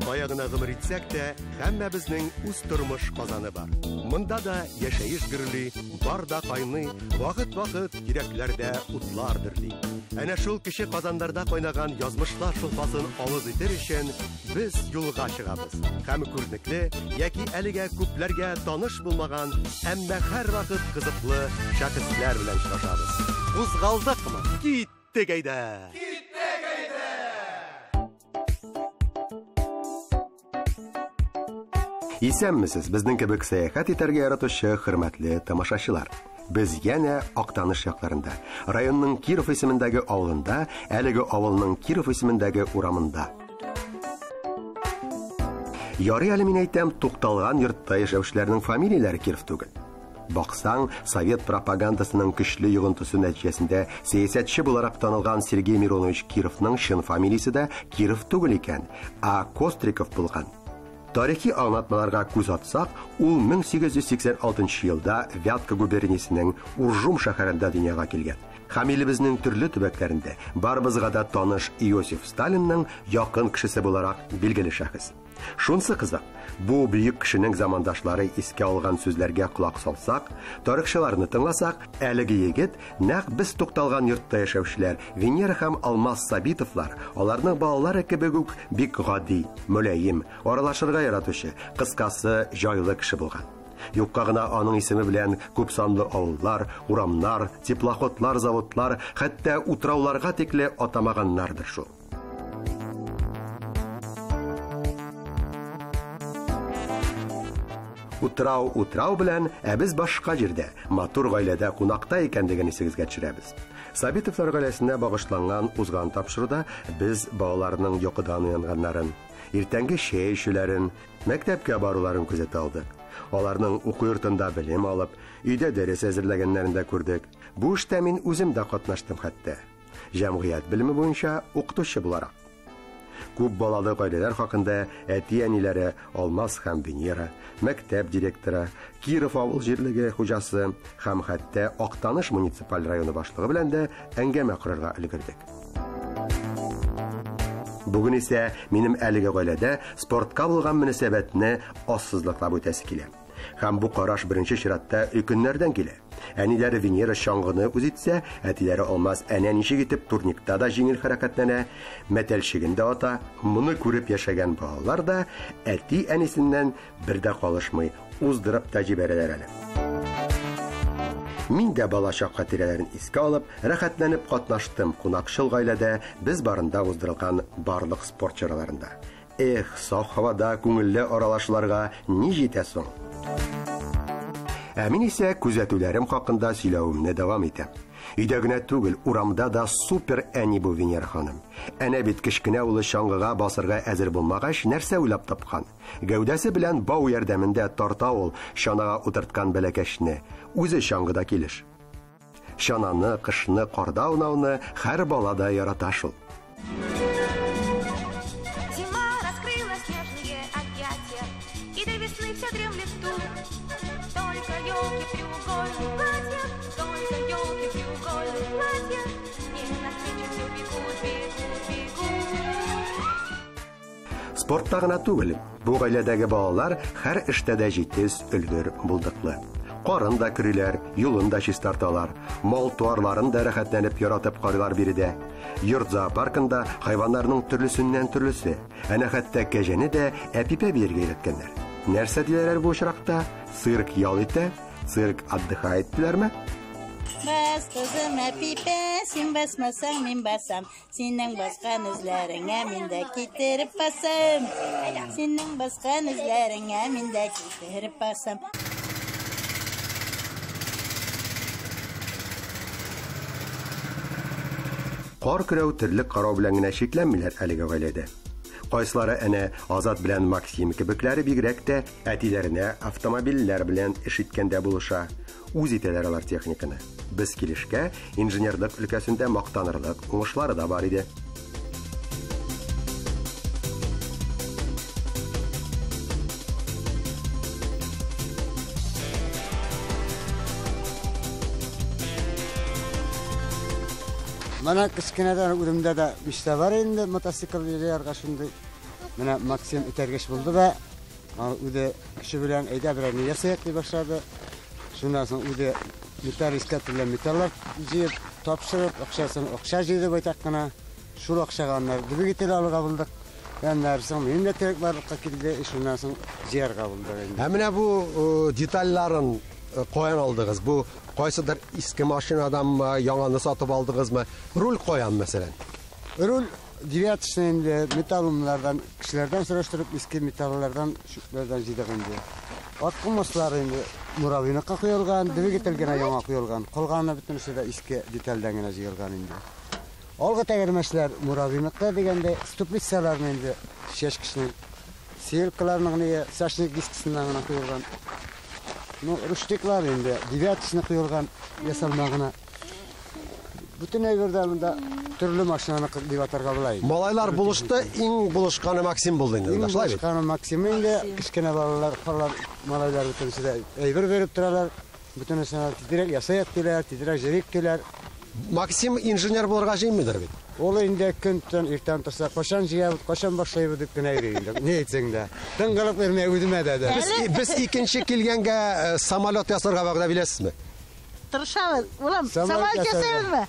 баягына гомер итсәк тә, һәммәбезнең үз тормыш казаны бар. Монда да яшәеш гөрли, бар да кайный, вакыт-вакыт кирәкләрдә утлар дөрли. Әнә шул кеше казаннарда кайнаган язмышлар шулпасын алып итер өчен без юлга чыгабыз. Һәм күренекле яки әлегә күпләргә таныш булмаган, әмма һәрвакыт кызыклы шәхесләр белән очрашабыз. Кузгалдыкмы? Киттек әйдә! Исәнмесез, безнең кебек сәяхәт итәргә яратучы хөрмәтле тамашачылар. Без янә Актаныш якларында, районның Киров исемендәге авылында, әлеге авылның Киров исемендәге урамында. Ярый әле мин әйтәм, тукталган йортта яшәүчеләрнең фамилияләре Киров түгел. Баксаң, совет пропагандасының көчле йогынтысы нәтиҗәсендә сәясәтче буларак танылган Сергей Миронович Кировның чын фамилиясе дә Киров түгел икән, а Костриков булган. Тарихи аңлатмаларга күз атсак, ул 1886 елда Вятка губерниясенең Уржум шәһәрендә дөньяга килгән. Һәм илебезнең төрле төбәкләрендә барыбызга да таныш Иосиф Сталинның якын кешесе буларак билгеле шәхес. Шунсы кызык, бу бөек кешенең замандашлары искә алган сүзләргә кулак салсак, тарихчыларны тыңласак, әлеге егет нәкъ без тукталган йортта яшәүчеләр Венера һәм Алмаз Сабитовлар, аларның балалары кебек үк бик гади, мөлаим, аралашырга яратучы, кыскасы җайлы кеше булган. Юкка гына аның исеме белән күп санлы авыллар, урамнар, теплоходлар, заводлар, хәтта утрауларга тикле атамаганнардыр шул. Утрау белән, без башка җирдә, матур гаиләдә кунакта икәнлеген исегезгә төшерәбез. Сабитовлар гаиләсенә багышланган узган тапшыруда без балаларның йокыдан уянганнарын, иртәнге чәй эчүләрен, мәктәпкә баруларын күзәтә алдык. Аларның уку йортында белем алып, өйдә дәрес әзерләгәннәрен дә күрдек. Бу эштә мин үзем дә катнаштым хәтта. Җәмгыять белеме буенча укытучы буларак. Күп балалы гаиләләр хакында әти-әниләре Алмаз һәм Венера, мәктәп директоры, Киров авыл җирлеге хуҗасы һәм хәтта Актаныш муниципаль районы башлыгы белән дә әңгәмә корырга өлгердек. Бүген исә минем әлеге гаиләдә спортка булган мөнәсәбәтне ассызлыклап үтәсе килә. Һәм бу караш беренче чиратта өлкөннәрдән килә. Әниләре Венера чаңгыны үз итсә, әтиләре Алмаз әнә ничек итеп турникта да җиңел хәрәкәтләнә, мәтәлчегендә ата, моны күреп яшәгән балалар да әти-әнисеннән бер дә калышмый, уздырып та җибәрәләр әле. Мин дә балачак хатирәләрен искә алып, рәхәтләнеп катнаштым кунакчыл гаиләдә без барында уздырылган барлык спорт чараларында. Эх, саф һавада күңелле аралашуларга ни җитә соң? Мин исә күзәтүләрем хакында сөйләвемне дәвам итәм. Өйдә генә түгел, урамда да супер әни бу Венера ханым. Әнә бит кечкенә улы чаңгыга басырга әзер булмагач, нәрсә уйлап тапкан? Гәүдәсе белән бау ярдәмендә тарта ул чанага утырткан бәләкәшне, үзе чаңгыда килеш. Чананы, кышны, карда унауны һәр бала да ярата шул. Спортта гына түгел, бу гаиләдәге балалар һәр эштә дә җитез, өлгер булдыклы. Карын да көриләр, юлын да чистарталар, мал-туарларын да рәхәтләнеп яратып карыйлар биредә. Йорт зоопаркында хайваннарның төрлесеннән төрлесе, әнә хәтта кәҗәне дә әпипә биргә өйрәткәннәр. Нәрсә диләр бу очракта? Цирк ял итә, цирк отдыхает диләрме? Бас кызым әпипә, син басмасаң мин басам. Синең баскан эзләреңә мин дә китереп басам. Синең баскан эзләреңә мин дә китереп басам. Кар көрәү терлек карау белән генә шикләнмиләр әлеге гаиләдә. Кайсылары әнә Азат белән Максим кебекләре бигрәк тә әтиләренә автомобильләр белән эш иткәндә булыша, үз итәләр алар техниканы. Без килешкә инженерлык өлкәсендә мактанырлык уңышлары да бар иде. Mana кечкенәдән үҙемдә дә биштә бар инде мотоцикллар шундай. Mene Maksim itergeç buldu ve ude kişi bilen eyde birer niye sayaklı başladı. Şundan sonra ude metal iskatıyla metallar jiyip topşırıp akşa jiydi baytakkana. Şul akşaganlar dibi gitir alıga bulduk. Ben dersim yine tek varlıkta kildi şundan sonra ciğer kabuldu. Hemine bu detalların koyan aldınız. Bu koysadır eski maşinadan mı, yanağını satıp aldınız mı? Rul koyan mesela. Rul Diviyat işlerinde metalumlardan, kişilerden soruşturup eski metallardan, şüklerden jidagındı. Atkumaslar indi muravini kakıyolgan, dibi gitilgene yana kıyolgan. Kolganına bütün de eski detalden gene jiyolgan indi. Olga tegermeşler muravini degende stuplissalarını indi şeş kişinin siyilkilarının niye saçını giskisinden kıyolgan. Rüştiklar indi diviyat işini kıyolgan yasalmağına. Bütün evlerden türlü maşinanı divatarga bulaydı. Malaylar buluştu, in buluşkanı Maksim buldu. İn buluşkanı Maksim indi. Kışkene balalar, falan malaylar bütün size evir verip duralar. Bütün sana tidirek yasayat diler, tidirek jerik diler. Maksim injener bularga jeyim midir bit? Olu indi küntün irten tasa, koşan jiyabıt, koşan başlayıp dükküne eyreyindi. Ne etsen de. Tıngılıp vermeye güdüme dedi. Biz ikinci kilgenge samalot yasarga bagda bilesiz mi? Tırışamız. Ulan samal keseriz mi?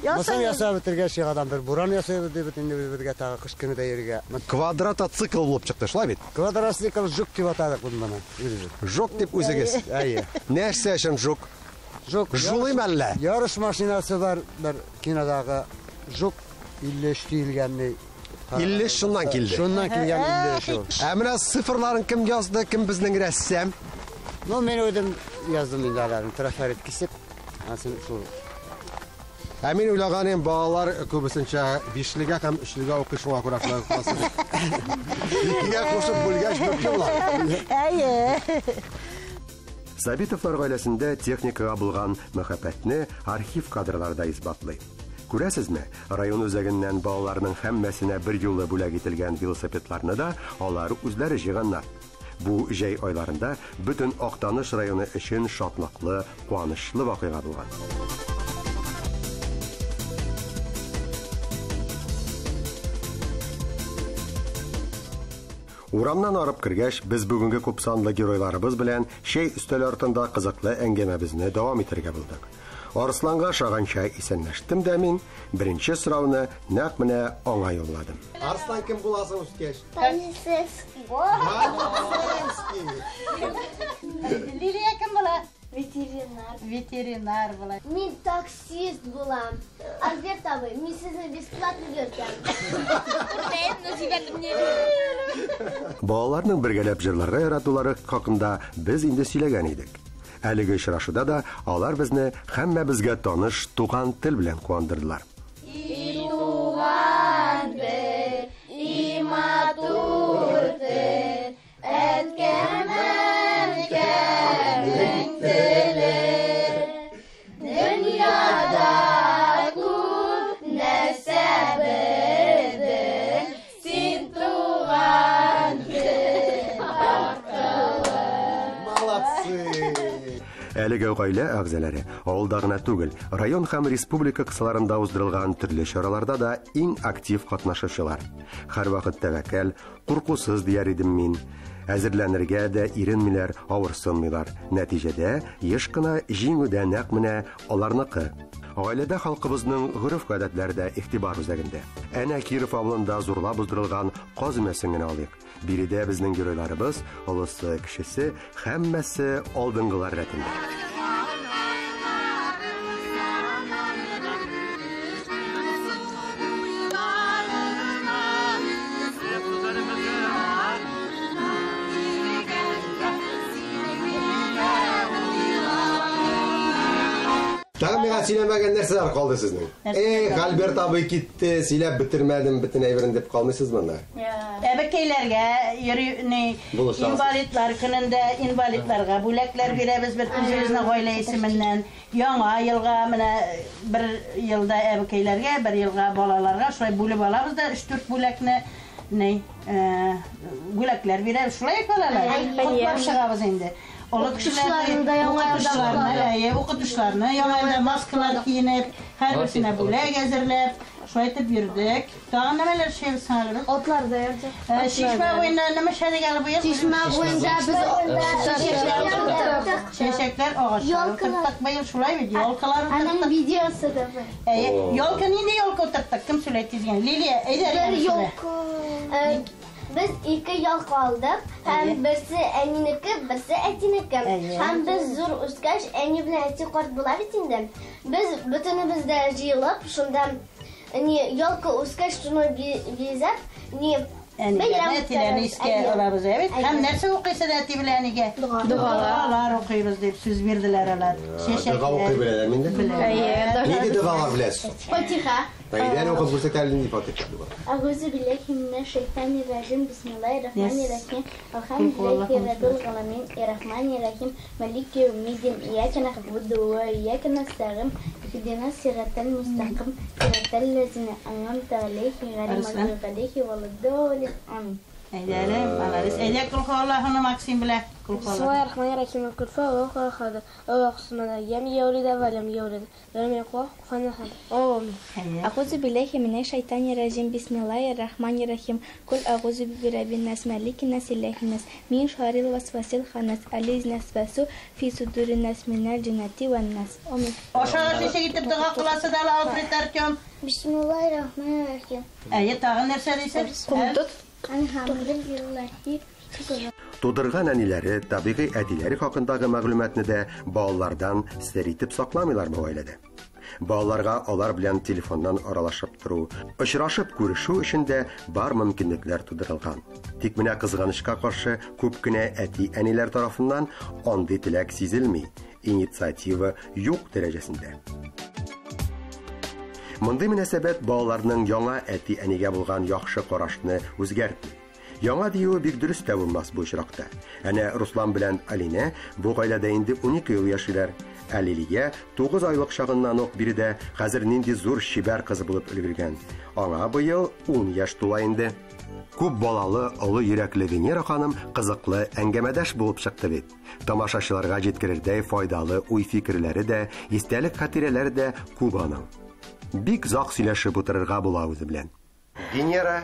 Masam yasa bitirgen şey adam bir buran yasayı dedi bütün birge tağı kış günü de yerge. Kvadratotsikl bulup çıktı, şulay bit? Kvadratotsikl juk dip atadık bunu bana. Jok dip özegez. Ayı. Nerse için jok? Juluyum elle. Yarış maşinası var bir kinadağı juk illeş değilgenli. İlleş şundan kildi. Şundan kilgen illeş o. Emine sıfırların kim yazdı, kim bizden ressam? No men ödüm yazdım indalarını transfer etkisip. Aslında şu. Emin uylaganem bağlar köbüsünçe bişliga hem üçlüga okuşuğa kuraklar kalsın. İkiga koşup bulgaç böküyorlar. Ayı. Sabitovlar ailesinde texnikaga bulgan muhabbetini arxiv kadrlarda isbatlay. Күрәсезме, район үзәгеннән балаларның һәммәсенә бер юлы бүләк ителгән велосипедларны да алар үзләре җыйганнар. Бу җәй айларында бөтен Актаныш районы өчен шатлыклы, куанычлы вакыйга булган. Урамнан арып кергәч, без бүгенге күпсанлы геройларыбыз белән шәй өстәл артында кызыклы әңгәмәбезне дәвам итәргә булдык. Арсланга шаганча исәнләштем дә мин беренче сорауны нәкъ менә аңа юлладым. Арслан кем буласың үскәч? Полицейский. Лилия кем була? Ветеринар. Ветеринар була. Мин таксист булам. Альберт абый, мин сезне бесплатно görkəm. Балаларның бергәләп җырларга яратулары хакында без инде сөйләгән идек. Әлеге очрашуда да алар безне һәммәбезгә таныш туган тел белән куандырдылар. Туган бер, иматур тел, әткәмәткәмнең теле. Дөньяда күп нәрсә белдем, син туган тел аркылы. Молодцы! Әлеге гаилә әгъзалары авылда гына түгел, район һәм республика кысаларында уздырылган төрле чараларда да иң актив катнашучылар. Һәрвакыт тәвәккәл, куркусыз дияр идем мин. Әзерләнергә дә иренмиләр, авырсынмыйлар. Нәтиҗәдә еш кына җиңүдә нәкъ менә аларныкы. Гаиләдә халкыбызның гореф-гадәтләре дә игътибар үзәгендә. Әнә Киров авылында зурлап уздырылган каз өмәсен генә алыйк. Биредә безнең геройларыбыз, олысы, кешесе, һәммәсе алдынгылар рәтендә. Тагын миңа сөйләмәгән нәрсәләр калды сезнең? Альберт абый китте, сөйләп бетермәдем, бөтен әйберен дип калмыйсыз монда. Әбекәйләргә, инвалидлар көнендә инвалидларга бүләкләр бирәбез бер үзебезнең гаилә исеменнән. Яңа елга менә бер елда әбекәйләргә, бер елга балаларга шулай бүлеп алабыз да 3-4 бүләкне бүләкләр бирәбез. Шулай балалар. Котлап чыгабыз инде. Олы кешеләрне укытучыларны, яңа маскалар киенеп, һәр берсенә бүләк әзерләп, Şöyle de yürüdük. Daha neler şey sanırım. Otlar da yapacak. Şişme boyunda ne şeyde geldi bu yıl? Şişme boyunda biz Çeşekler ağaçları tırtık bayıl şulay bir yolkaları Annem tırtık. videosu da var. Yolka neydi yolka tırtık? Kim söyledi yani? Liliye, Eyder Bir yolka. Biz iki yolka aldık. Hem birisi eniniki, birisi etiniki. Hem biz zor uskaş, eni bilen eti kort bulabitindim. Biz bütünümüzde jıyılıp, şundan yolka uskaş şunu bizep, Yani netilerini iske olabız evet. Hem nerse okuysa neti bilenige? Dualar okuyuruz deyip söz verdiler alar. Dua okuyabilirler minde? Neydi dualar bilesiz? Fatiha. Yani okuyup bursa kalbini Fatiha. Euzu billahi mineşşeytanirracim. Bismillahirrahmanirrahim. Elhamdülillahi rabbil alamin. Errahmanirrahim. Maliki yevmiddin. İyyake na'budu ve iyyake nestaîn. İhdina sıratal müstakim. Sıratal lezine en'amte aleyhim gayril mağdubi aleyhim veleddallin. Amin. Eyderim, alarız. Eydek kulku Allah'ını maksim bile. Bismillahirrahmanirrahim. Kul fa ve khada. Ve qismana yam yawlida ve lam yawlid. Lam yakun kufuwan ahad. Amin. A'udzu billahi mineşşeytanirracim. Bismillahirrahmanirrahim. Kul a'udzu bi rabbin nas, malikin nas, ilahin nas, min şerril vesvesil hannas, allazi yesvesu fi sudurin nas minel cinneti ven nas. Amin. Aşağı şişe gidip dua kılası da Allah'u fritlerken. Bismillahirrahmanirrahim. Tağın nerse deyse? Elhamdülillahi. Тудырган әниләре, табигый әтиләре хакындагы мәгълүматны да балалардан сер итеп сакламыйлар бу гаиләдә. Балаларга алар белән телефоннан аралашып тору, очрашып күрешү өчен дә бар мөмкинлекләр тудырылган. Тик менә кызганычка каршы күп кенә әти-әниләр тарафыннан андый теләк сизелми, инициатива юк дәрәҗәсендә. Мондый мөнәсәбәт балаларның яңа әти-әнигә булган яхшы карашны үзгәртми. Яңа дию бик дөрес тә булмас бу очракта. Әнә Руслан белән Алинә бу гаиләдә инде 12 ел яшиләр. Алилия 9 айлык чагыннан ук биредә хәзер нинди зур шибәр кызы булып өлгергән. Аңа быел 10 яшь тула инде. Күп балалы, олы йөрәкле Венера ханым кызыклы әңгәмәдәш булып чыкты бит. Тамашачыларга җиткерердәй файдалы уй-фикерләре дә, истәлек хатирәләре дә күп аның. Бик зак сөйләшеп утырырга була үзе белән. Венера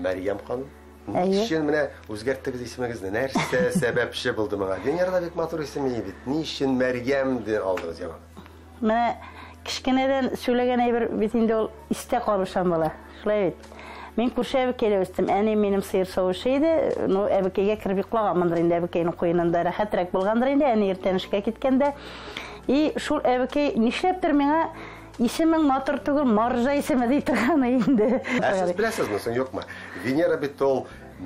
Мәриям ханым. Ничен менә үзгәрттегез исемегезне? Нәрсә сәбәпче булды моңа? Венера бик матур исем бит. Ничен Мәриям дип алдыгыз яңа? Менә кичкенәдән сөйләгән әйбер бит инде ул истә калышан була. Шулай бит. Мин күрше әбекәйдә үстем. Әни минем сыер савышы иде. Ну әбекәйгә кереп йоклаганмындыр инде. Әбекәйнең куенында рәхәтрәк булгандыр инде. Әни иртән эшкә киткәндә. И шул әбекәй нишләптер миңа исемең матур түгел, Маржа исеме ди торганы инде. Сез беләсезме, соң юкмы? Венера бит ул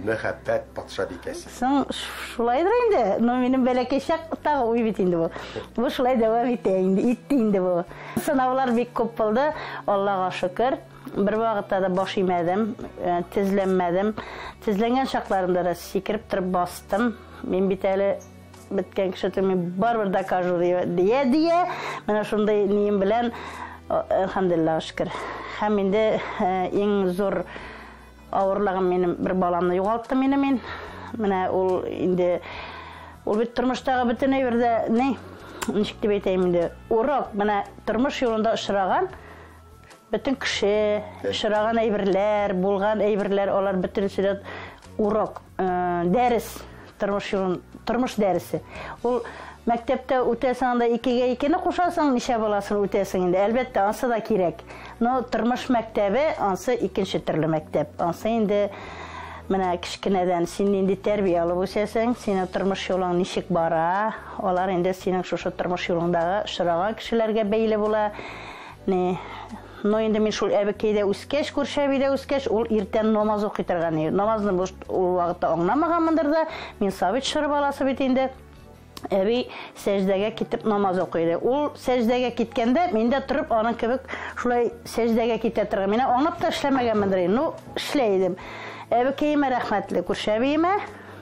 мәхәббәт патша бикәсе. Соң шулайдыр инде. Ну минем бәләкәй чактагы уй бит инде бу. Бу шулай дәвам итә инде, итте инде бу. Сынаулар бик күп булды, Аллага шөкер. Бер вакытта да баш имәдем, тезләнмәдем. Тезләнгән чакларымда да сикереп торып бастым. Мин бит әле биткән кеше түгел, барбер да кажу дия. Менә шундай нием белән Elhamdülillah şükür. Hem indi en zor ağırlığım benim bir balamla yoğalttı benim. Mene ol indi ol bit turmuştağı bütün evde ne? Nişik dep aytayım indi. Urak mene turmuş yolunda uçragan bütün kişi, uçragan eyberler, bulgan eyberler olar bütün süret urak ders turmuş dersi. Ol Мәктәптә үтәсәң дә 2-гә 2-не кушасың, ничә баласын үтәсең инде. Әлбәттә, ансы да кирәк. Но тормыш мәктәбе, ансы икенче төрле мәктәп. Ансы инде менә кичкенәдән син инде тәрбия алып үсәсең, синең тормыш юлың ничек бара? Алар инде синең шушы тормыш юлыңдагы шыраган кешеләргә бәйле була. Но инде мин шул әбекәйдә үскәч, күршәбидә үскәч, ул иртән намаз укый торган иде. Намазны ул вакытта аңламаганмындыр да, мин сабит шыр баласы бит инде. Әби сәждәгә китеп намаз укыйды. Ул сәждәгә киткәндә мин дә торып аның кебек шулай сәждәгә китә торган. Мин аңлап та эшләмәгәнмендер. Ну, эшләйдем. Әбекәйемә рәхмәтле күршәбиемә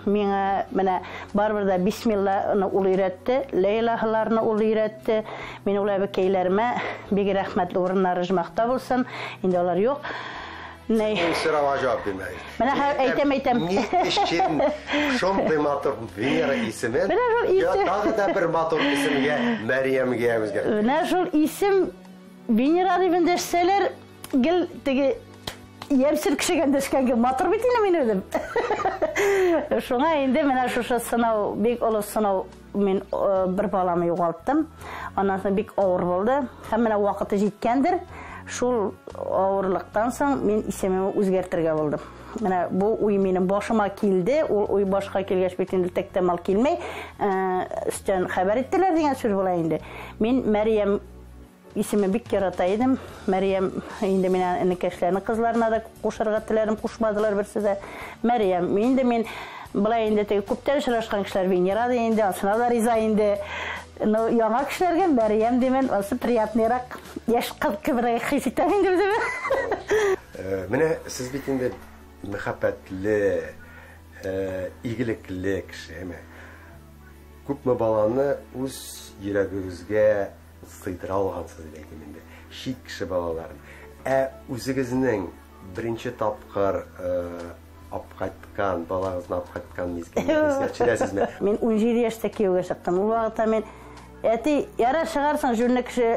миңа менә барбер да бисмиллахны ул өйрәтте, ләйләһләрне ул өйрәтте. Мин ул әбекәйләремә бик рәхмәтле урыннары җмакта булсын. Инде алар юк. Ne? Sırava cevap vermeyiz. Ben aytem. Nişin şonday matır Venera ismi. Ya daha da bir matır ismiye Meryem'e Ne şol isim Venera dibinde seler гел теге Ямсыр кешегән дәшкәнгә матур бит инде мин үзем. Шуңа инде менә шушы сынау, бик олы сынау мин бер баламны югалттым. Аннан соң бик авыр булды. Һәм менә вакыты җиткәндер. Шул авырлыктан соң мин исемемне үзгәртергә булдым. Менә бу уй минем башыма килде. Ул уй башка килгәч бит инде тәктәмал килмәй. Өстән хәбәр иттеләр дигән сүз була инде. Мин Мәрьям исеме бик ярата идем. Мәрьям инде менә энекәшләрнең кызларына да кушарга теләрем, кушмадылар берсе дә. Мәрьям инде мин булай инде теге күптән очрашкан кешеләр Венера инде, асына да риза инде. Ну, яңа кешеләргә Мәрьям димен, асы приятныйрак. Яшь кызкыбрак хис итәм инде үзем. Менә сез бит инде мәхәббәтле, игелекле кеше. Күпме баланы үз йөрәгегезгә сыйдыра алгансыз дигән инде. Шик кеше балаларын. Үзегезнең беренче тапкыр апкайткан, балагызны апкайткан мизгелне чирәсезме? Мин 17 яшьтә кияүгә чыктым. Ул вакытта мин әти яра чыгарсың җүнле кеше,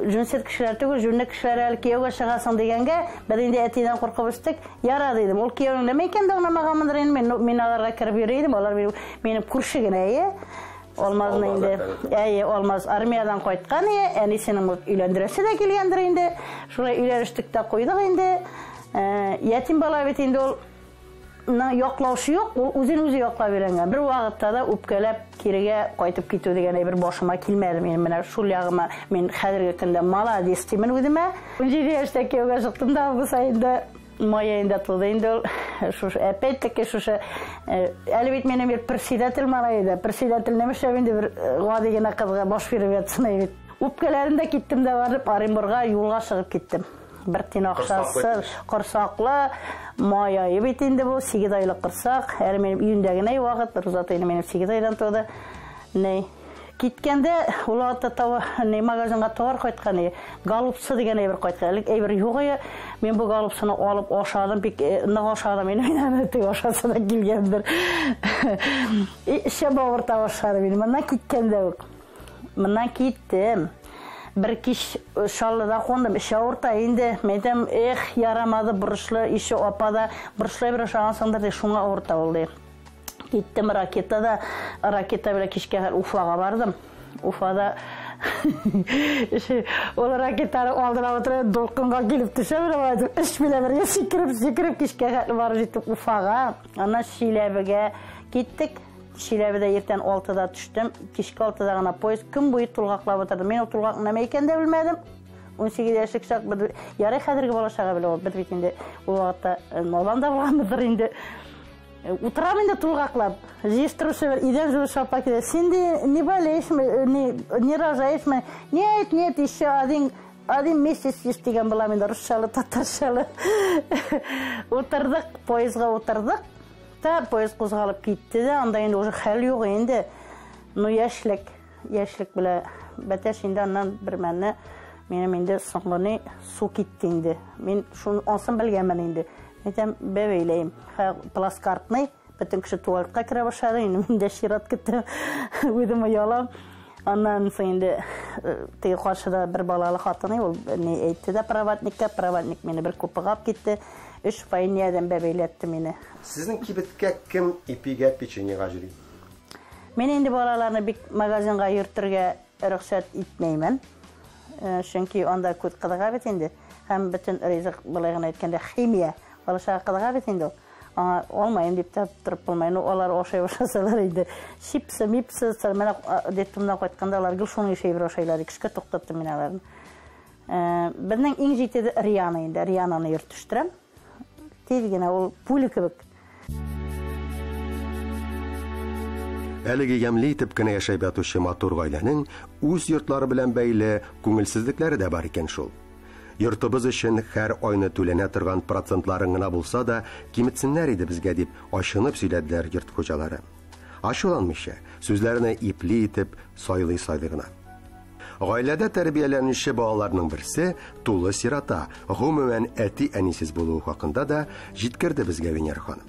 җүнсез кешеләр түгел, җүнле кешеләр әле кияүгә чыгасың дигәнгә, без инде әтидән куркып үстек. Яра дидем. Ул кияүнең нәмә икән дә аңламаганмындыр инде. Мин аларга киреп йөридем. Алар минем күрше генә. Olmazны инде. Olmaz armiyadan кайткан, әнисенең өйләндерәсе дә килгәндер инде. Шулай өйләрештек тә куйдык инде. Ятим бала бит инде ул яклаушы юк, ул үзен-үзе яклап биргән. Бер вакытта да үпкәләп кирегә кайтып китү дигән бер башыма килмәде. Мин менә шул ягыма мин хәзерге көндә молодец димен үземә. 17 яшьтә кияүгә чыктым да бу сайында Мая инде тулды инде шушы опять-таки шушы әле бит менә бер председатель малайда, председатель немешә инде бер гади генә кызга баш биреп ятсына бит. Үпкәләрендә киттем дә барып Оренбурга юлга чыгып киттем. Бер тин акчасы, корсаклы, Мая бит инде бу 8 айлык корсак, әле минем июньдә генә вакыт, рузата инде минем 8 айдан туды. Не Киткәндә ул атта магазинга товар кайткан, голубцы дигән бер кайткан. Әйбер югы, мин бу голубцыны алып ашадым, бик нык ашадым. Мин тик ашасына килгәндер. Шәбә авырта башлады мин. Моннан киткәндә үк. Моннан киттем. Бер кич шаллыда кондым, ише авырта инде. Мәйтәм, ярамады бурышлы, ише апада бурышлы бер ашагансыңдыр дип шуңа авырта булды. Киттем ракета белән кичкә Уфага бардым. Уфада ул ракетаны алдына отырып долкынга килеп төшәм, эш белән бергә сикереп кичкә барып җиттек Уфага. Аннан Шиләбегә киттек. Шиләбедә иртән 6-да төштем. Кичкә 6-да гына поезд көн буе тулгаклап утырды. Мин ул тулгак нәмә икән дә белмәдем. 18 яшьлек чак бер ярый хәзерге балачага белә ул бит инде ул вакытта Ноланда булгандыр инде. Утром инде тулгаклап. Җиштыручы бер идән җылы шапка киде. Син не болеешме, не рожаешме? Нет, еще один месяц есть дигән була миндә русчалы, татарчалы. Утырдык, поездга утырдык. Та поезд кузгалып китте дә, анда инде уже хәл юк инде. Ну яшьлек белә бәтәш инде аннан бер мәнне минем инде соңгыны су китте инде. Мин шуны ансым белгәнмен инде. Әйтәм, бәбәйләйм. Пласкартный, бөтен кеше туалетка керә башлады. Мин дә шират киттем. Үзем ялам. Аннан соң инде теге каршыда бер балалы хатыны, ул не әйтте дә проводник мине бер купыга алып китте. 3 файниядән бәбәйләтте мине. Сезнең кибеткә кем ипигә печеньега җыри? Мин инде балаларны бик магазинга йөртергә рөхсәт итмәймен. Чөнки анда күп кыдыга бит инде. Һәм бөтен ризык булай гына әйткәндә химия балаша кыдыга бит инде. Olmayım deyip de durup bulmayın. Onlar oşay başlasalar idi. Şipsi, mipsi, mənə dettimdən qoytkanda onlar gül şunu işe bir oşaylar. Kişkə toxtattım minələrini. Benden en jeytedi Riyana indi. Riyananı yürtüştürəm. Tezgene o puli kibik. Әлеге ямли итеп кенә яшәп ятучы матур гаиләнең үз йортлары белән бәйле күңелсезлекләре дә бар икән шул. Йортыбыз өчен һәр айны түләнә торган процентларын гына булса да киметсеннәр иде безгә дип ачынып сөйләделәр йорт хуҗалары. Ачуланмыйча, сүзләренә ипле итеп сайлый гына. Гаиләдә тәрбияләнүче балаларның берсе тулы сирата, гомумән әти-әнисез булуы хакында да җиткерде безгә Венера ханым.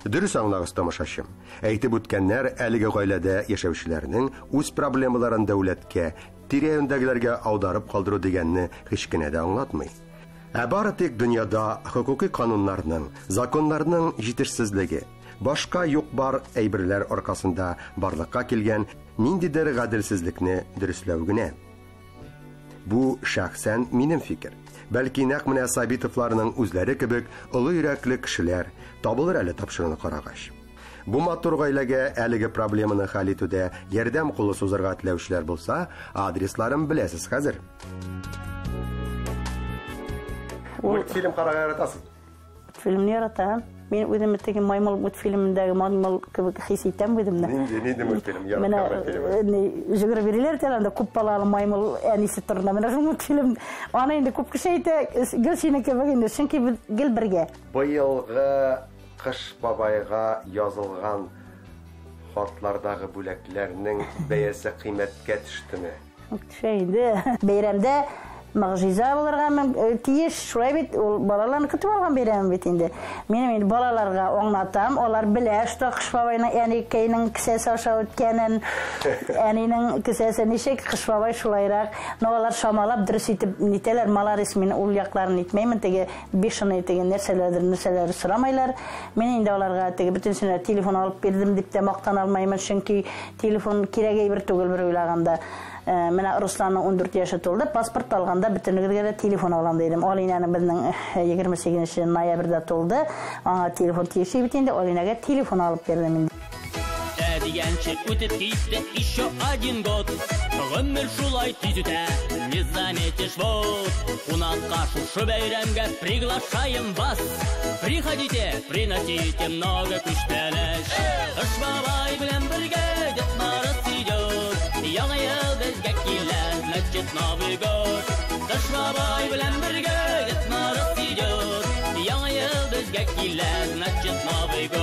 Дөрес аңлагыз тамашачым. Әйтеп үткәннәр әлеге гаиләдә яшәүчеләрнең үз проблемаларын дәүләткә, тирә-юньдәгеләргә аударып калдыру дигәнне һич кенә дә аңлатмый. Бары тик дөньяда хукукый кануннарның, законнарның җитешсезлеге, башка юк-бар әйберләр аркасында барлыкка килгән ниндидер гаделсезлекне дөресләү генә. Бу шәхсән минем фикер. Бәлки нәкъ менә Сабитовларның үзләре кебек олы йөрәкле кешеләр табылыр әле тапшырыны карагач. Бу матур гаиләгә әлеге проблеманы хәл итүдә ярдәм кулы сузарга теләүчеләр булса, адресларын беләсез хәзер. Мультфильм карарга яратасыз? Фильмны яратам. Мен үзем тегин маймыл мультфильмендәге маймыл кебек хис итәм үземне. Нинди мультфильм яратам? Менә җигәр биреләр тәләндә күп балалы маймыл әнисе торына. Менә шул мультфильм аны инде күп кеше әйтә, гел сине кебек инде, чөнки гел бергә. Быелгы Кыш бабайга язылган хатлардагы бүләкләрнең бәясе кыйммәткә төштеме? Төшәйде. Бәйрәмдә мәгъҗиза булырга тиеш, шулай бит, ул балаларны көтеп алган бәйрәм бит инде. Мин балаларга аңлатам, алар белә, что Кыш бабайның әни кәйнең кесәсе аша үткәнен, әнинең кесәсе ничек, Кыш бабай шулайрак. Но алар шамалап дөрес итеп нитәләр, маларис мин ул якларын итмәймен, теге бишне теге нәрсәләр сорамайлар. Мин инде аларга теге бөтенсенә телефон алып бирдем дип тә мактан алмаймын, чөнки телефон кирәге бер түгел бер уйлаганда. Менә Русланның 14 яшы тулды, паспорт алганда бөтенлегегә дә телефон алам дидем. Алинаның безнең 28 ноябрьдә тулды. Аңа телефон тиеши бит инде, Алинага телефон алып бирдем инде. Дигәнче үтеп китте еще один год. Гомер шулай тиз үтә, не заметишь вот. Кунакка шушы бәйрәмгә приглашаем вас. Приходите, приносите много күчтәнәш. Кыш бабай белән бергә Дед Мороз идет. Яңа ел безгә килә, значит Новый год. Кыш бабай белән бергә Дед Мороз идет. Яңа ел безгә килә, значит Новый год.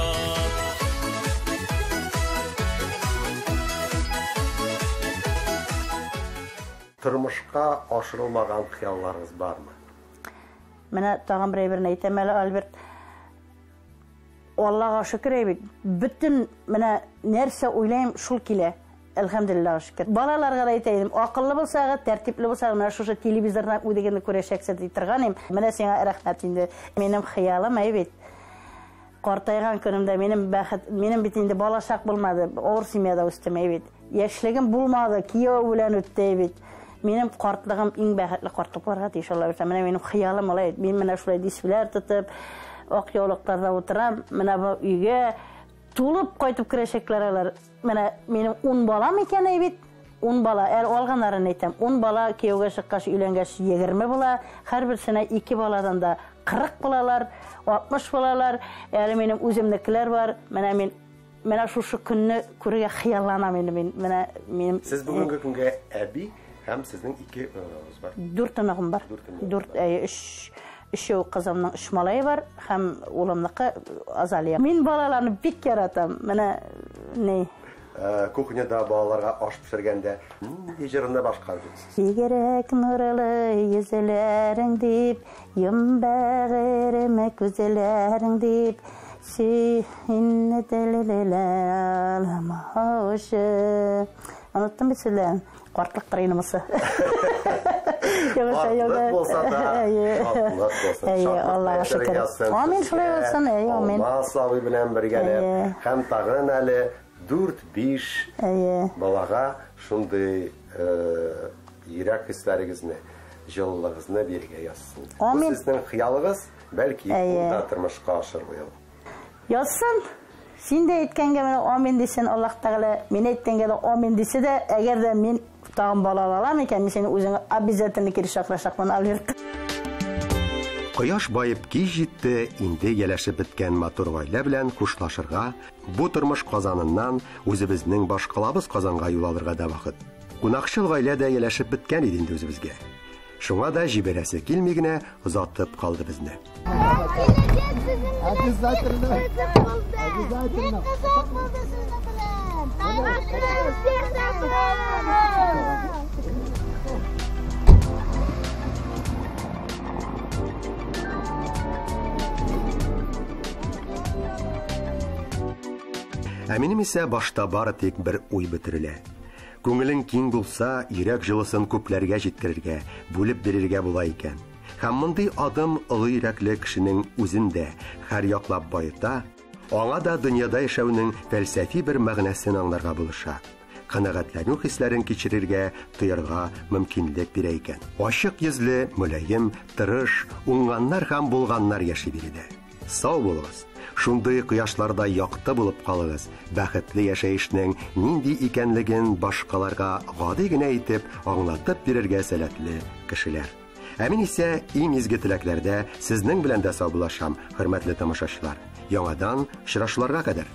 Тормышка ашырылмаган хыялларыгыз бармы? Менә тагын бер әйберне әйтәм әле, Альберт. Аллага шөкер әйбит. Бүтән менә нәрсә уйлайм, шул килә. Әлхәмдулиллах шөкер. Балаларга да әйтәм, акыллы булсагыз, тәртипле булсагыз, менә шушы телевизорда үдегенне күрәчәксез дип торганым. Менә сиңа рәхмәт инде. Минем хыялым әйбит. Картайган көнемдә минем бит инде балачак булмады. Авыр семьяда үстем әйбит. Яшьлегем булмады, кияү белән үтте әйбит. Минем картлыгым иң бәхетле картлыкларга иншалла. Менә минем хыялым алай. Мин менә шулай дисплейлар тотып, ак яулыкларда утырам. Менә бу өйгә тулып кайтып керәчәкләр алар. Менә минем 10 балам икән әйбит. 10 бала, алганнарын әйтәм. 10 бала кияүгә чыккач, өйләнгәч 20 була. Һәрберсенә 2 баладан да 40 булалар, 60 булалар. Әле минем үземнекеләр бар. Менә шушы көнне күрергә хыялланам инде мин. Менә минем Сез бүгенге көнгә әби һәм сезнең 2 балагыз бар. 4 анагым бар. 3 кызымның 3 малае бар һәм улымныкы Азалия. Мин балаларны бик яратам. Менә Кухняда балаларга аш пешергәндә җырында башкарыгыз. Сигәрәк нурлы йөзләрең дип, йомбагырыма күзләрең дип, сине телеләр алмашы. Оныттым бит сезләрне. Картлык тырынымысы. Картлык булса да, шатлык булсын. Аллага шөкер. Амин, шулай булсын. Амин. Масавы белән бергәләп, һәм тагын әле 4-5 балага шундый йөрәк хисләрегезне, җылылыгызны биргә язсын. Бу сезнең хыялыгыз, бәлки ул тормышка ашырмый. Язсын. Син дә әйткәнгә менә амин дисен Аллаһ Тәгалә, мин әйткәнгә дә амин дисе дә, әгәр дә мин тагын бала алам икән, мин сине үзеңә обязательно кире чакырачакмын, Альберт. Кояш байып кич җитте, инде ялашып беткән матур гаилә белән хушлашырга, бу тормыш казаныннан үзебезнең башкалабыз Казанга юл алырга да вакыт. Кунакчыл гаилә дә ялашып беткән иде инде үзебезгә. Шуңа да җибәрәсе килми генә озатып калды безне. Минем исә башта бары тик бер уй бетерелә. Күңелең киң булса, йөрәк җылысын күпләргә җиткерергә, бүлеп бирергә була икән. Һәм мондый адым олы йөрәкле кешенең үзендә һәр яклап байыта, аңа да дөньяда яшәүнең фәлсәфи бер мәгънәсен аңларга булыша. Канәгатьләнү хисләрен кичерергә, тоярга мөмкинлек бирә икән. Ачык йөзле, мөлаем, тырыш, уңганнар һәм булганнар яши биредә. Сау булыгыз. Шундый кояшларда якты булып калыгыз. Бәхетле яшәешнең нинди икәнлеген башкаларга гади генә итеп аңлатып бирергә сәләтле кешеләр. Мин исә иң изге теләкләрдә сезнең белән дә саубуллашам, хөрмәтле тамашачылар. Яңадан очрашуларга кадәр.